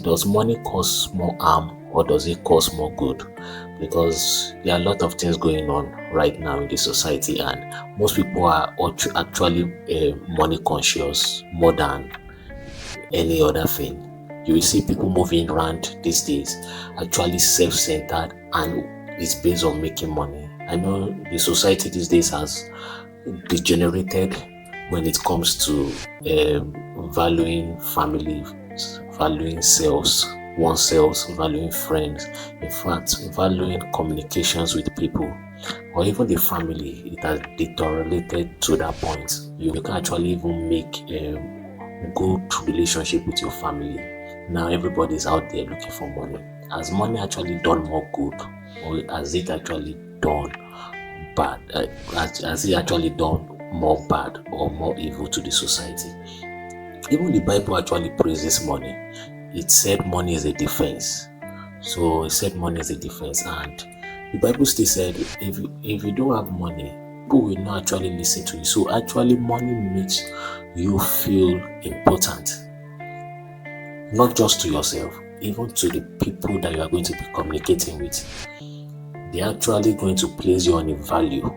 Does money cause more harm or does it cause more good? Because there are a lot of things going on right now in the society, and most people are actually money conscious more than any other thing. You will see people moving around these days actually self-centered, and it's based on making money. I know the society these days has degenerated when it comes to valuing family, valuing selves, oneself, valuing friends, in fact, valuing communications with people, or even the family. It has deteriorated to that point. You can actually even make a good relationship with your family. Now everybody's out there looking for money. Has money actually done more good, or has it actually done bad? Has it actually done more bad or more evil to the society? Even the Bible actually praises money. It said money is a defense. So it said money is a defense, and the Bible still said if you don't have money, people will not actually listen to you. So actually, money makes you feel important, not just to yourself, even to the people that you are going to be communicating with. They're actually going to place you on a value.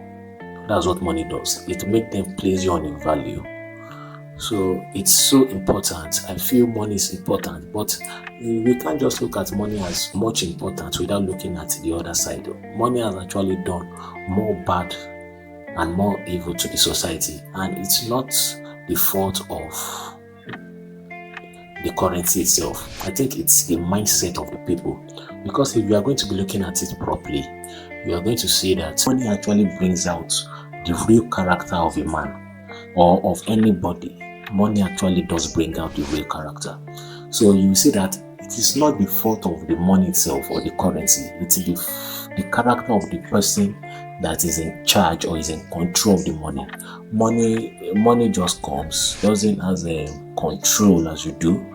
That's what money does. It makes them place you on a value. So it's so important. I feel money is important, but we can't just look at money as much important without looking at the other side. Money has actually done more bad and more evil to the society, and it's not the fault of the currency itself. I think it's the mindset of the people. Because if you are going to be looking at it properly, you are going to see that money actually brings out the real character of a man or of anybody. Money actually does bring out the real character. So you see that it is not the fault of the money itself or the currency. It's the character of the person that is in charge or is in control of the money. Money just comes, doesn't has a control as you do.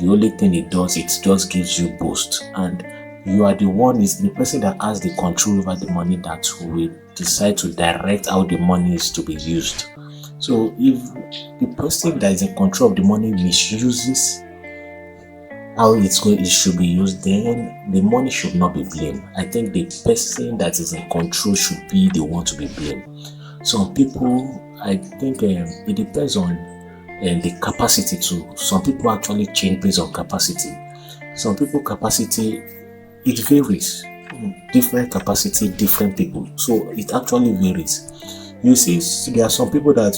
The only thing it does, it just gives you boost, and you are the one, is the person that has the control over the money that will decide to direct how the money is to be used. So if the person that is in control of the money misuses how it should be used, then the money should not be blamed. I think the person that is in control should be the one to be blamed. Some people, I think it depends on the capacity too. Some people actually change based on capacity. Some people capacity, it varies. Different capacity, different people. So it actually varies. You see, there are some people that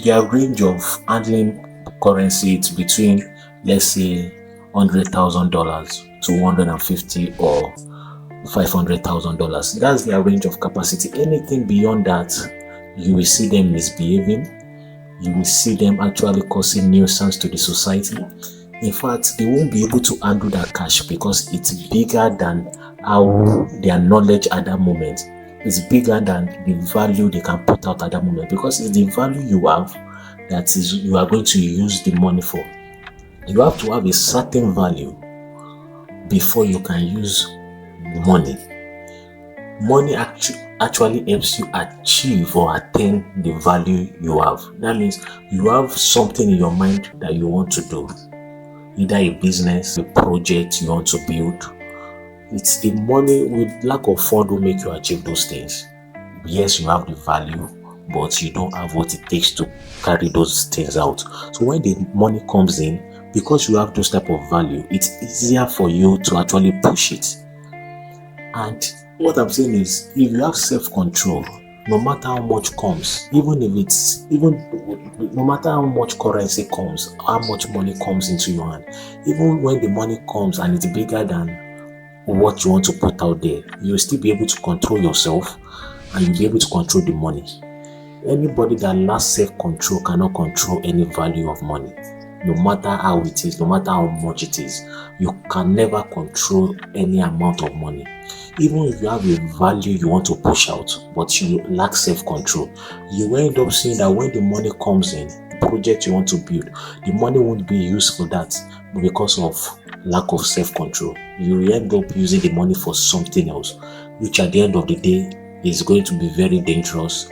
their range of handling currency is between, let's say, $100,000 to 150 or $500,000. That's their range of capacity. Anything beyond that, you will see them misbehaving. You will see them actually causing nuisance to the society. In fact, they won't be able to handle that cash because it's bigger than how their knowledge at that moment. It's bigger than the value they can put out at that moment, because it's the value you have that is you are going to use the money for. You have to have a certain value before you can use money. Money actually helps you achieve or attain the value you have. That means you have something in your mind that you want to do, either a business, a project you want to build. It's the money with lack of fund will make you achieve those things. Yes, you have the value, but you don't have what it takes to carry those things out. So when the money comes in, because you have those type of value, it's easier for you to actually push it. And what I'm saying is, if you have self-control, no matter how much comes, even no matter how much currency comes, how much money comes into your hand, even when the money comes and it's bigger than what you want to put out there, you'll still be able to control yourself and you'll be able to control the money. Anybody that lacks self-control cannot control any value of money. No matter how it is, no matter how much it is, you can never control any amount of money. Even if you have a value you want to push out, but you lack self-control, you will end up seeing that when the money comes in, the project you want to build, the money won't be used for that because of lack of self-control. You will end up using the money for something else, which at the end of the day is going to be very dangerous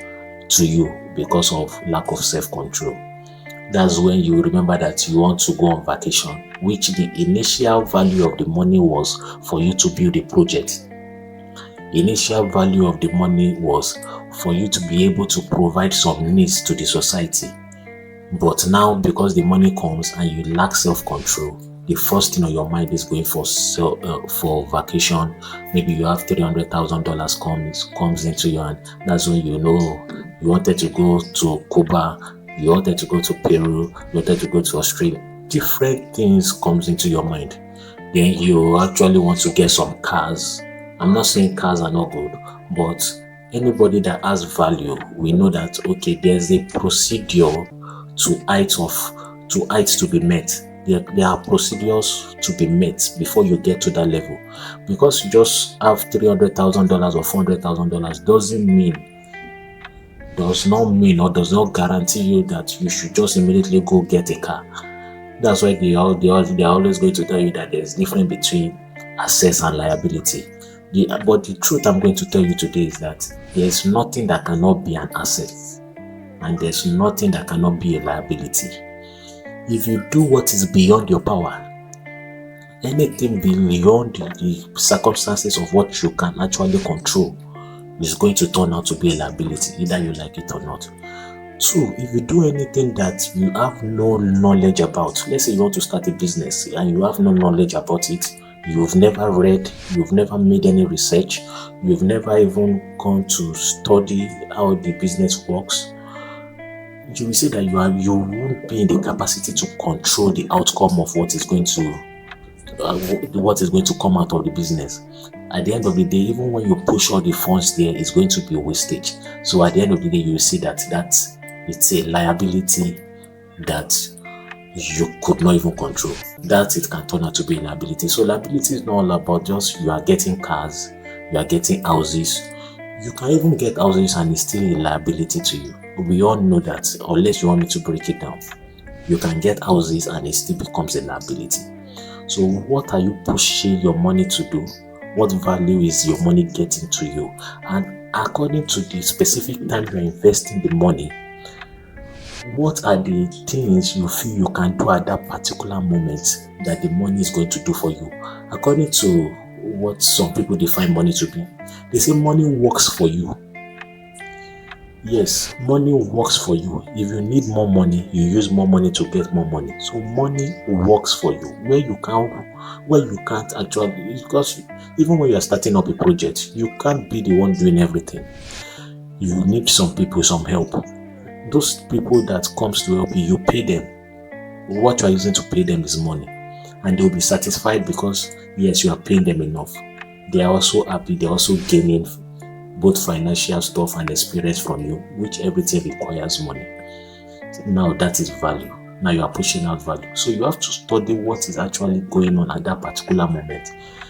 to you because of lack of self-control. That's when you remember that you want to go on vacation, which the initial value of the money was for you to build a project. Initial value of the money was for you to be able to provide some needs to the society. But now, because the money comes and you lack self-control, the first thing on your mind is going for vacation. Maybe you have $300,000 comes into your hand. That's when you know you wanted to go to Cuba, you wanted to go to Peru, you wanted to go to Australia. Different things comes into your mind. Then you actually want to get some cars. I'm not saying cars are not good, but anybody that has value, we know that okay, there's a procedure to heights to be met. There are procedures to be met before you get to that level. Because you just have $300,000 or $400,000 does not mean or does not guarantee you that you should just immediately go get a car. That's why they are always going to tell you that there's difference between assets and liability. But the truth I'm going to tell you today is that there's nothing that cannot be an asset, and there's nothing that cannot be a liability. If you do what is beyond your power, anything beyond the circumstances of what you can actually control is going to turn out to be a liability, either you like it or not. Two, if you do anything that you have no knowledge about, let's say you want to start a business and you have no knowledge about it, you've never read, you've never made any research, you've never even gone to study how the business works, you will see that you won't be in the capacity to control the outcome of what is going to come out of the business. At the end of the day, even when you push all the funds there, it's going to be a wastage. So at the end of the day, you will see that it's a liability that you could not even control. That it can turn out to be a liability. So liability is not all about just you are getting cars, you are getting houses. You can even get houses and it's still a liability to you. We all know that, unless you want me to break it down. You can get houses and it still becomes a liability. So what are you pushing your money to do? What value is your money getting to you? And according to the specific time you're investing the money, what are the things you feel you can do at that particular moment that the money is going to do for you? According to what some people define money to be, they say money works for you. Yes, money works for you. If you need more money, you use more money to get more money. So money works for you. Where you can't actually, because even when you are starting up a project, you can't be the one doing everything. You need some people, some help. Those people that comes to help you, you pay them. What you are using to pay them is money, and they will be satisfied because yes, you are paying them enough. They are also happy. They are also gaining both financial stuff and experience from you, which everything requires money. Now that is value. Now you are pushing out value. So you have to study what is actually going on at that particular moment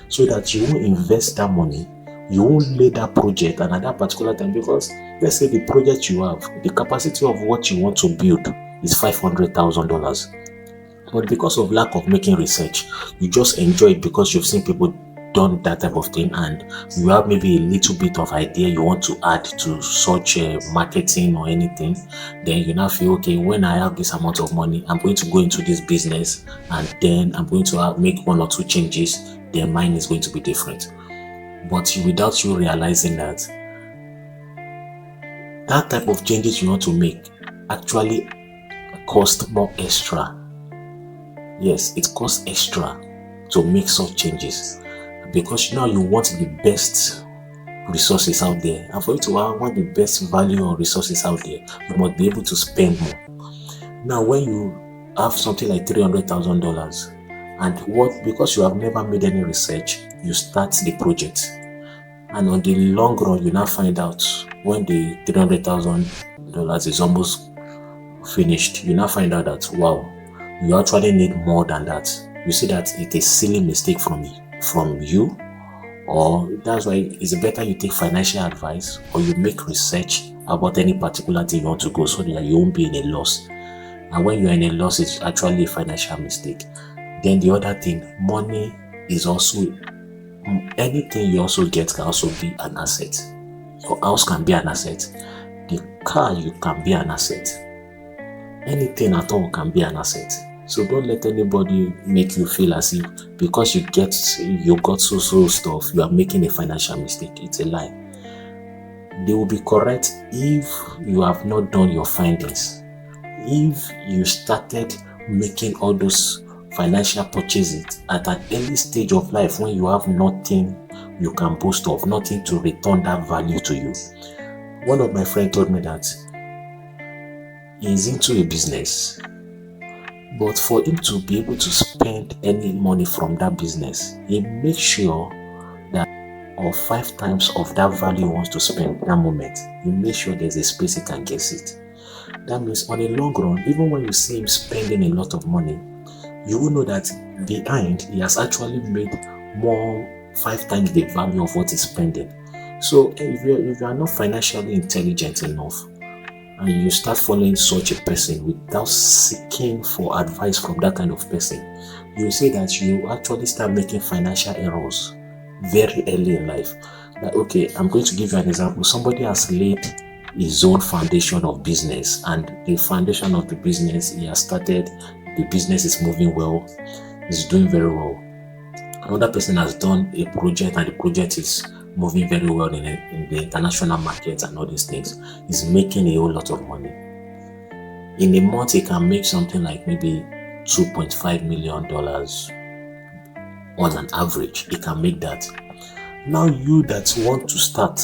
so that you won't invest that money, you won't lay that project and at that particular time, because let's say the project you have, the capacity of what you want to build is $500,000. But because of lack of making research, you just enjoy it because you've seen people done that type of thing, and you have maybe a little bit of idea you want to add to such marketing or anything. Then you now feel, okay, when I have this amount of money, I'm going to go into this business and then I'm going to make one or two changes. Then mine is going to be different. But without you realizing that type of changes you want to make actually cost more extra. Yes, it costs extra to make such changes, because now you want the best resources out there, and for you to want the best value or resources out there, you must be able to spend more. Now when you have something like $300,000 and because you have never made any research, you start the project, and on the long run you now find out when the $300,000 is almost finished, you now find out that wow, you actually need more than that. You see that it's a silly mistake from you, or that's why it's better you take financial advice or you make research about any particular thing you want to go, so that you won't be in a loss. And when you're in a loss, it's actually a financial mistake. Then the other thing, money is also, anything you also get can also be an asset. Your house can be an asset. The car, you can be an asset. Anything at all can be an asset. So don't let anybody make you feel as if because you got so stuff, you are making a financial mistake. It's a lie. They will be correct if you have not done your findings. If you started making all those financial purchases at an early stage of life when you have nothing you can boast of, nothing to return that value to you. One of my friends told me that he's into a business, but for him to be able to spend any money from that business, he makes sure that or 5 times of that value he wants to spend that moment, he makes sure there's a space he can get it. That means on a long run, even when you see him spending a lot of money, you will know that behind he has actually made more 5 times the value of what he's spending. So if you are not financially intelligent enough and you start following such a person without seeking for advice from that kind of person, you see that you actually start making financial errors very early in life. Like, okay, I'm going to give you an example. Somebody has laid his own foundation of business, and the foundation of the business he has started, the business is moving well, is doing very well. Another person has done a project and the project is moving very well in the international market and all these things. He's making a whole lot of money. In a month, he can make something like maybe $2.5 million on an average. He can make that. Now you that want to start,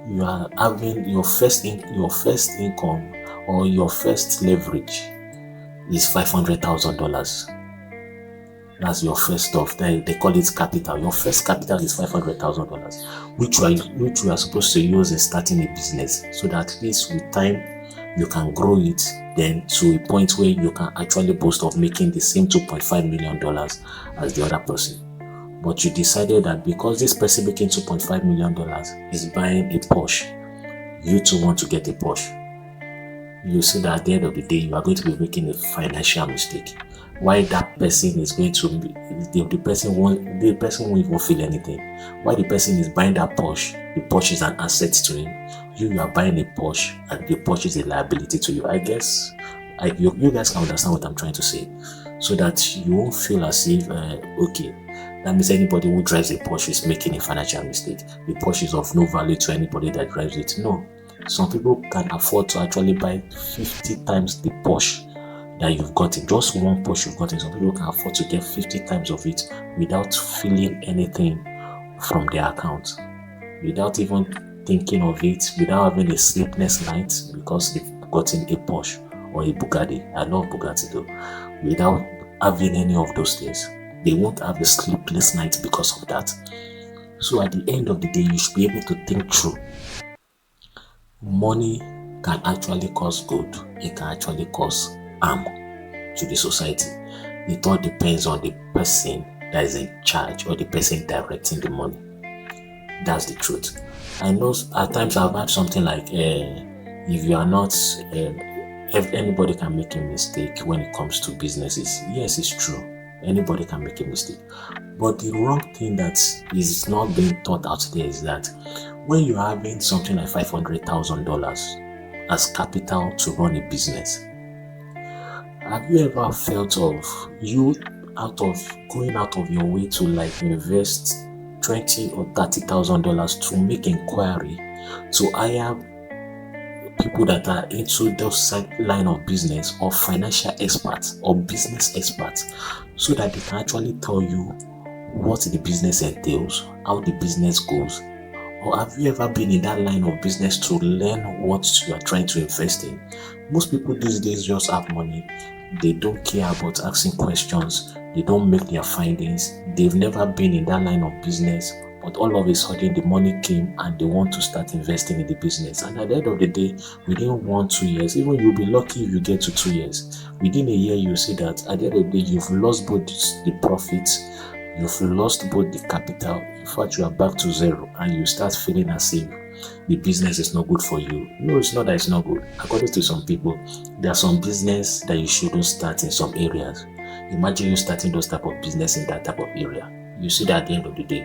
you are having your first income or your first leverage is $500,000. That's your first stuff. They call it capital. Your first capital is $500,000, which you are supposed to use in starting a business, so that at least with time you can grow it then to a point where you can actually boast of making the same $2.5 million as the other person. But you decided that because this person making $2.5 million is buying a Porsche, you too want to get a Porsche. You see that at the end of the day, you are going to be making a financial mistake. Why that person is going to be, the person won't even feel anything. Why the person is buying that Porsche, the Porsche is an asset to him. You are buying a Porsche and the Porsche is a liability to you. I guess you guys can understand what I'm trying to say, so that you won't feel as if okay, that means anybody who drives a Porsche is making a financial mistake. The Porsche is of no value to anybody that drives it. No. Some people can afford to actually buy 50 times the Porsche that you've gotten. Just one Porsche you've gotten. Some people can afford to get 50 times of it without feeling anything from their account, without even thinking of it, without having a sleepless night because they've gotten a Porsche or a Bugatti. I love Bugatti though. Without having any of those things, they won't have a sleepless night because of that. So at the end of the day, you should be able to think through. Money can actually cause good. It can actually cause harm to the society. It all depends on the person that is in charge or the person directing the money. That's the truth. I know at times I've had something like, if you are not, if anybody can make a mistake when it comes to businesses. Yes, it's true. Anybody can make a mistake. But the wrong thing that is not being taught out there is that when you're having something like $500,000 as capital to run a business, have you ever felt of you going out of your way to like invest $20,000 or $30,000 to make inquiry to hire people that are into those line of business or financial experts or business experts, so that they can actually tell you what the business entails, how the business goes? Or have you ever been in that line of business to learn what you are trying to invest in? Most people these days just have money. They don't care about asking questions. They don't make their findings. They've never been in that line of business, but all of a sudden the money came and they want to start investing in the business. And at the end of the day, within 1-2 years, even you'll be lucky if you get to 2 years. Within a year, you see that at the end of the day, you've lost both the profits, you've lost both the capital. In fact, you are back to zero and you start feeling as if the business is not good for you. No, it's not that it's not good. According to some people, there are some business that you shouldn't start in some areas. Imagine you starting those type of business in that type of area. You see that at the end of the day,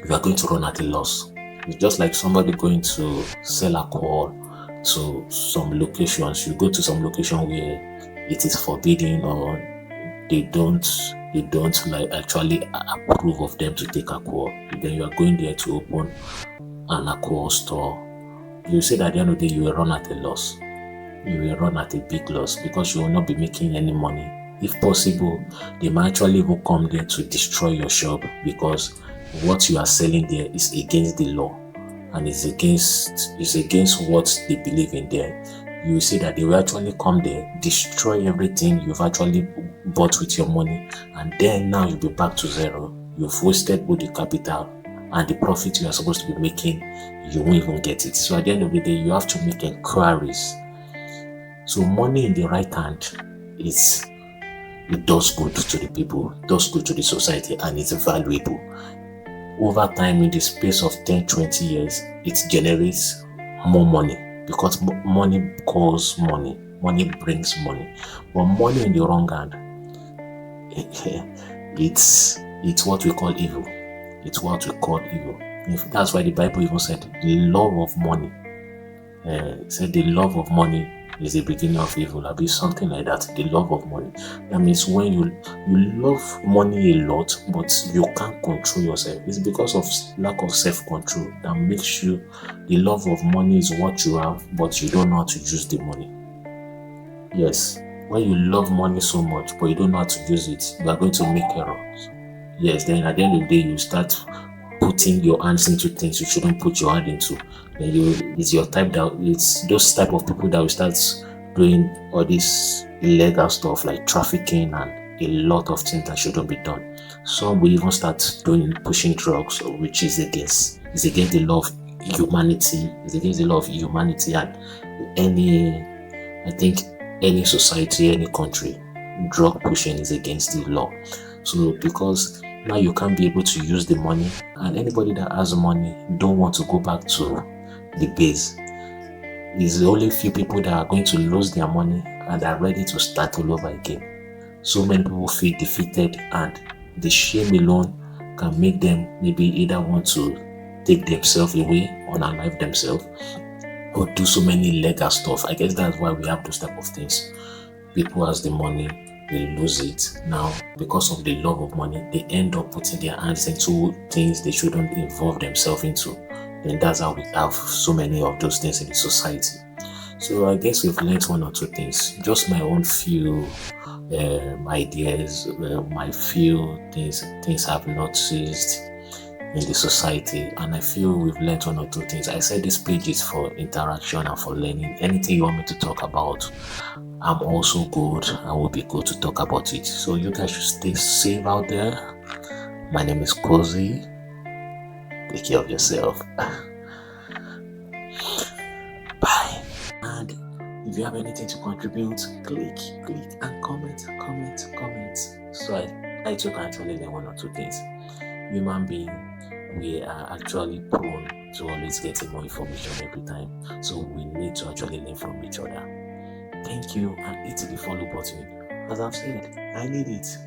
you are going to run at a loss. It's just like somebody going to sell alcohol to some locations. You go to some location where it is forbidden, or they don't like actually approve of them to take alcohol. Then you are going there to open an alcohol store. You say that at the end of the day you will run at a loss. You will run at a big loss because you will not be making any money. If possible, they might actually even come there to destroy your shop because what you are selling there is against the law, and it's against what they believe in there. You will see that they will actually come there, destroy everything you've actually bought with your money, and then now you'll be back to zero. You've wasted both the capital and the profit you are supposed to be making. You won't even get it. So at the end of the day, you have to make inquiries. So money in the right hand is it does good to the people, does good to the society, and it's valuable. Over time, in the space of 10-20 years, it generates more money because money calls money. Money brings money. But money in the wrong hand, it's what we call evil. It's what we call evil. That's why the Bible even said the love of money. It said the love of money is the beginning of evil. I'll be something like that. The love of money. That means when you love money a lot, but you can't control yourself. It's because of lack of self-control that makes you the love of money is what you have, but you don't know how to use the money. Yes, when you love money so much, but you don't know how to use it, you are going to make errors. Yes, then at the end of the day, you start putting your hands into things you shouldn't put your hand into. Then it's those type of people that will start doing all this illegal stuff like trafficking and a lot of things that shouldn't be done. Some will even start pushing drugs, which is against the law of humanity. It's against the law of humanity and I think any society, any country, drug pushing is against the law. So because now you can't be able to use the money, and anybody that has money don't want to go back to the base. It's only few people that are going to lose their money and are ready to start all over again. So many people feel defeated, and the shame alone can make them maybe either want to take themselves away, unalive themselves, or do so many illegal stuff. I guess that's why we have those type of things. People has the money, they lose it. Now, because of the love of money, they end up putting their hands into things they shouldn't involve themselves into. Then that's how we have so many of those things in the society. So I guess we've learned one or two things. Just my own few ideas, my few things I've noticed in the society, and I feel we've learned one or two things. I said this page is for interaction and for learning. Anything you want me to talk about, I'm also good. I will be good to talk about it. So you guys should stay safe out there. My name is Cozy. Take care of yourself. Bye. And if you have anything to contribute, click and comment. So I too can actually learn one or two things. Human being, we are actually prone to always getting more information every time. So we need to actually learn from each other. Thank you, and hit the follow button. As I've said, I need it.